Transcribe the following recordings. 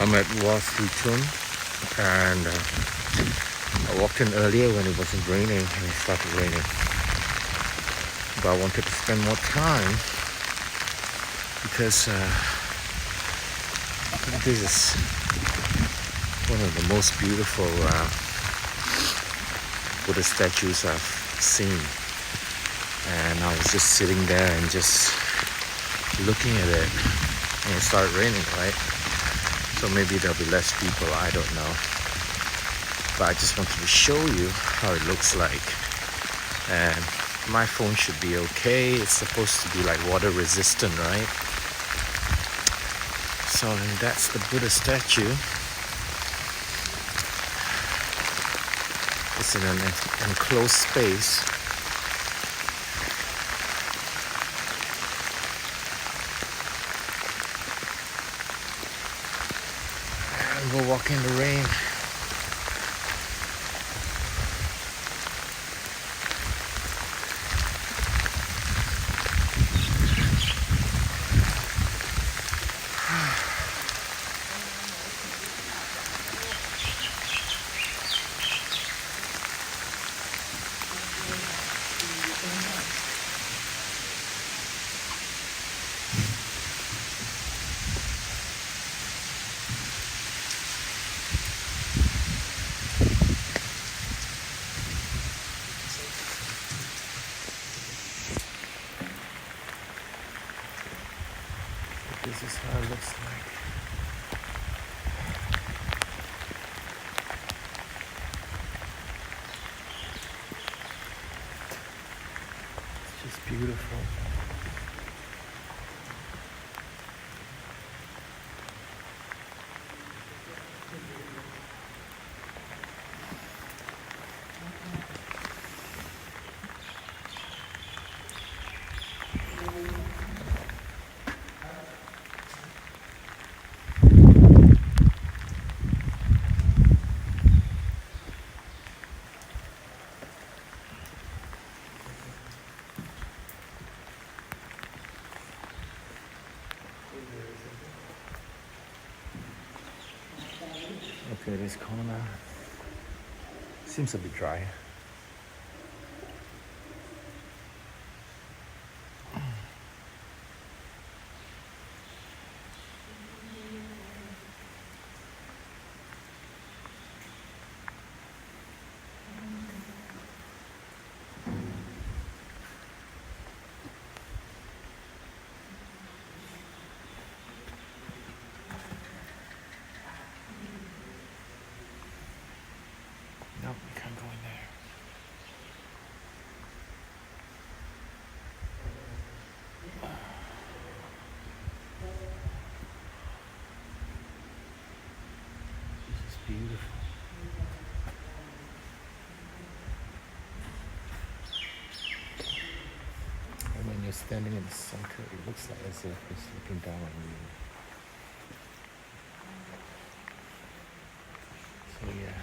I'm at Wat Sri Chum, and I walked in earlier when it wasn't raining, and it started raining. But I wanted to spend more time because this is one of the most beautiful Buddhist statues I've seen. And I was just sitting there and just looking at it, and it started raining, right? So maybe there'll be less people, I don't know. But I just wanted to show you how it looks like. And my phone should be okay. It's supposed to be like water resistant, right? So that's the Buddha statue. It's in an enclosed space. And we'll walk in the rain. This is how it looks like. It's just beautiful. Okay, this corner seems a bit dry. Nope, we can't go in there. This is beautiful. And when you're standing in the center, it looks like as if it's looking down on you. So yeah.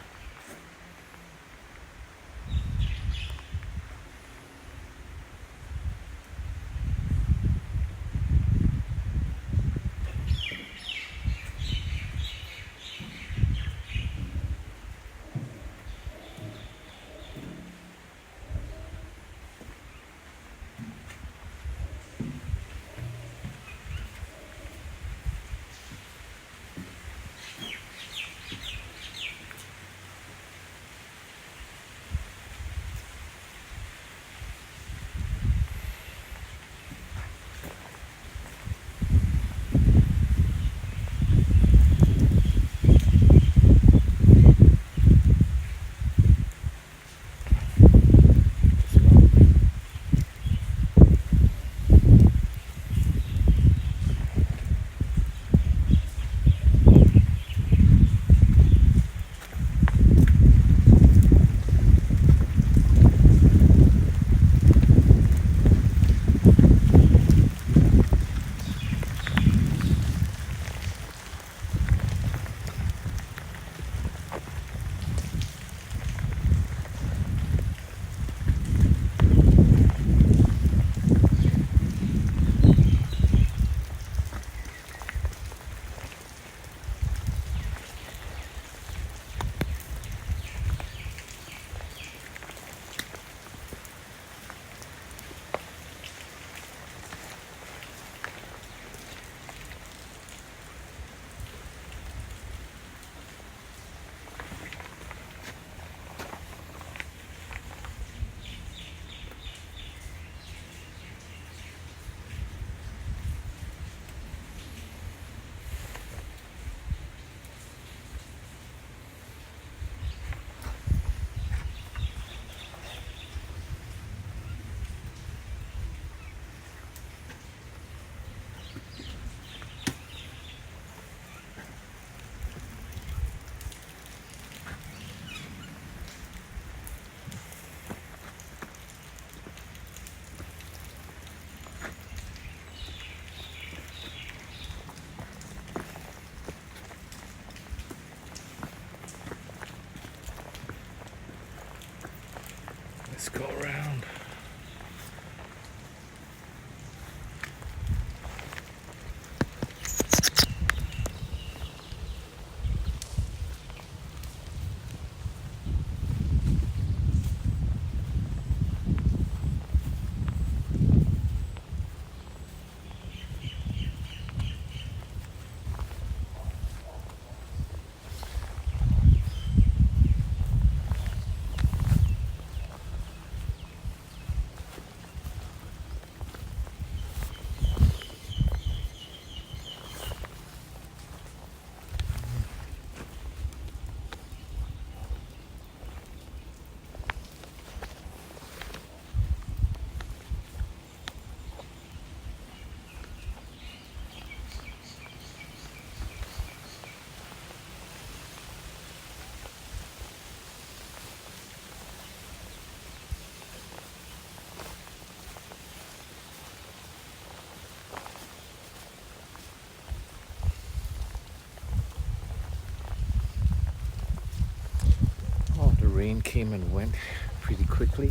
rain came and went pretty quickly.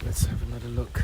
Let's have another look.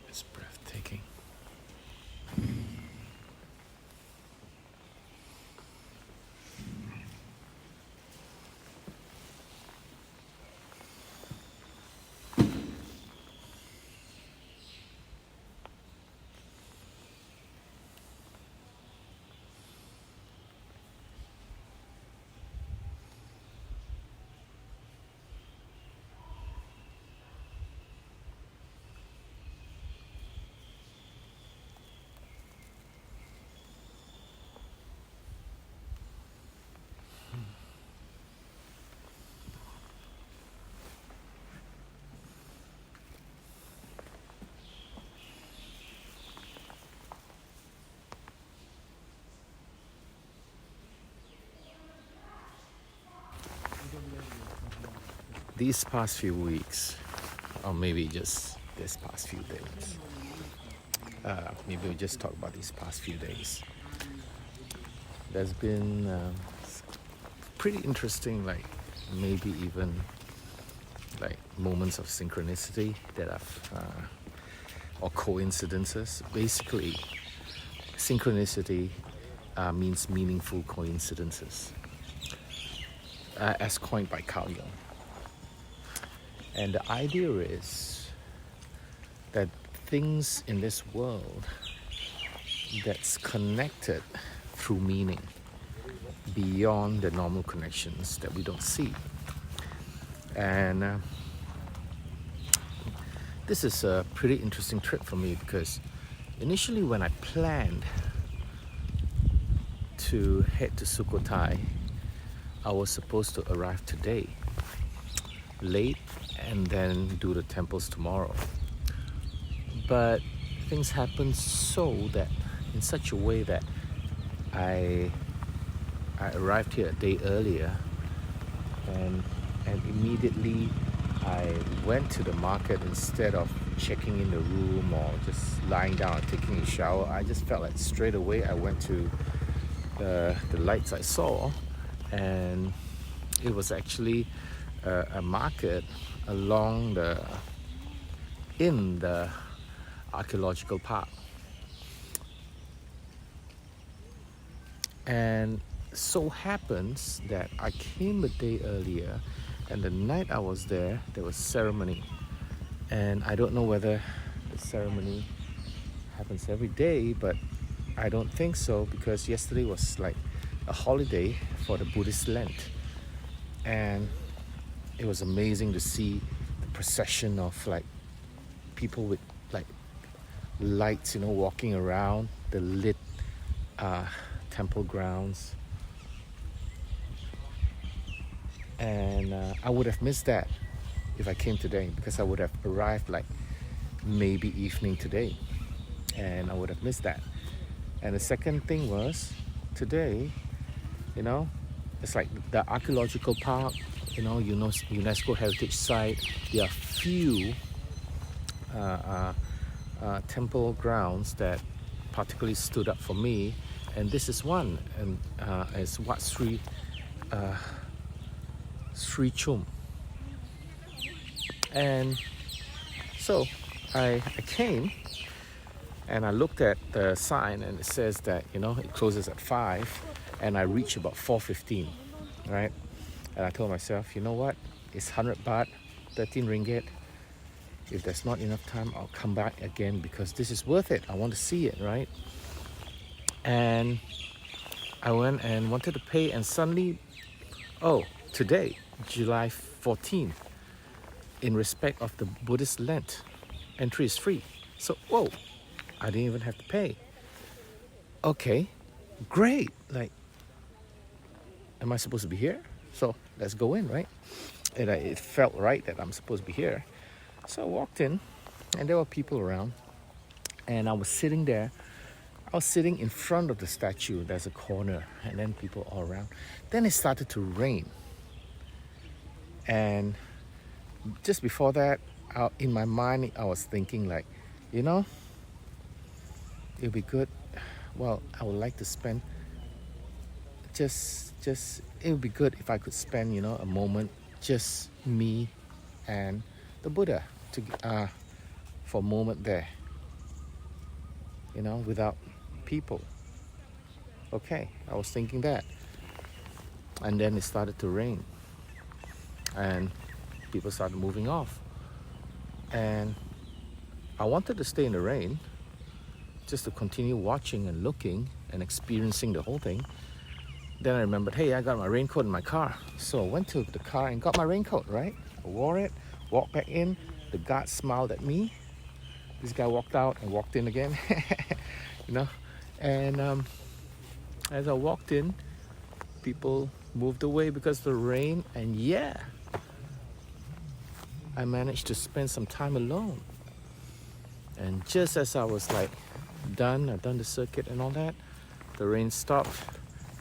It's breathtaking. These past few weeks, or maybe just this past few days, maybe we'll just talk about these past few days. There's been pretty interesting, like maybe even like moments of synchronicity that or coincidences. Basically, synchronicity means meaningful coincidences, as coined by Carl Jung. And the idea is that things in this world that's connected through meaning beyond the normal connections that we don't see. And this is a pretty interesting trip for me, because initially when I planned to head to Sukhothai, I was supposed to arrive today, late, and then do the temples tomorrow. But things happened in such a way that I arrived here a day earlier, and immediately I went to the market instead of checking in the room or just lying down and taking a shower. I just felt like straight away I went to the lights I saw, and it was actually a market in the archaeological park. And so happens that I came a day earlier, and the night I was there was ceremony. And I don't know whether the ceremony happens every day, but I don't think so, because yesterday was like a holiday for the Buddhist Lent. And it was amazing to see the procession of like people with like lights, walking around the lit temple grounds. And I would have missed that if I came today, because I would have arrived like maybe evening today, and I would have missed that. And the second thing was, today, it's like the archaeological park, UNESCO heritage site. There are few temple grounds that particularly stood up for me, and this is one, and it's Wat Sri Chum. And so I came and I looked at the sign, and it says that it closes at 5, and I reached about 4:15, right? And I told myself, you know what, it's 100 baht, 13 ringgit. If there's not enough time, I'll come back again because this is worth it. I want to see it, right? And I went and wanted to pay, and suddenly, oh, today, July 14th, in respect of the Buddhist Lent, entry is free. So, whoa, I didn't even have to pay. Okay, great. Like, am I supposed to be here? So let's go in, right? And it felt right that I'm supposed to be here. So I walked in, and there were people around, and I was sitting there. I was sitting in front of the statue. There's a corner, and then people all around. Then it started to rain. And just before that, in my mind, I was thinking like, you know, it'd be good. Well, I would like to spend just it would be good if I could spend, you know, a moment, just me and the Buddha for a moment there, you know, without people. Okay, I was thinking that. And then it started to rain, and people started moving off, and I wanted to stay in the rain just to continue watching and looking and experiencing the whole thing. Then I remembered, hey, I got my raincoat in my car. So I went to the car and got my raincoat, right? I wore it, walked back in. The guard smiled at me. This guy walked out and walked in again, you know? And as I walked in, people moved away because of the rain. And yeah, I managed to spend some time alone. And just as I was like I've done the circuit and all that, the rain stopped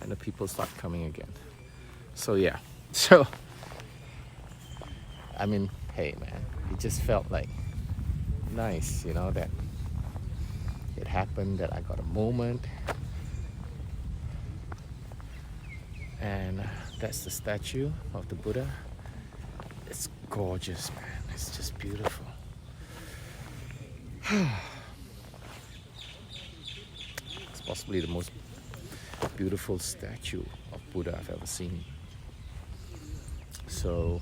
and the people start coming again. So yeah, so I mean, hey man, it just felt like nice, you know, that it happened, that I got a moment. And that's the statue of the Buddha. It's gorgeous, man. It's just beautiful. It's possibly the most beautiful statue of Buddha I've ever seen. So,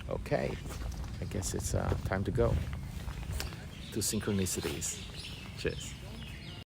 okay, I guess it's time to go to Synchronicities. Cheers.